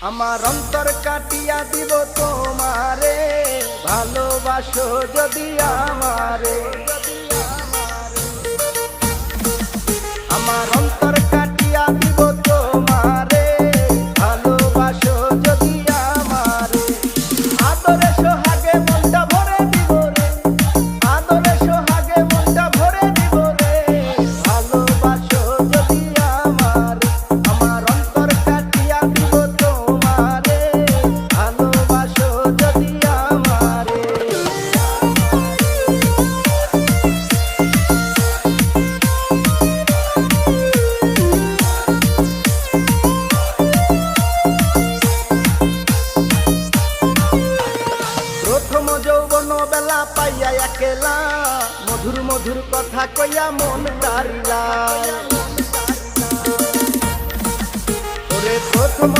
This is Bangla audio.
আমার অন্তর কাটিয়া দিব তোমারে, ভালোবাসো যদি আমারে। আমার অন্তর কাটিয়া দিব তোমারে, ভালোবাসো যদি আমারে। আদরে সোহাগে মনটা ভরে দিব রে, আদরে সোহাগে মনটা ভরে দিব রে, ভালোবাসো যদি আমারে। আমার অন্তর কাটিয়া দিব তোমারে, ভালোবাসো যদি আমারে। প্রথম যৌবন বেলা পাইয়া একেলা, মধুর মধুর কথা কইয়া মন তারিলা। ওরে প্রথম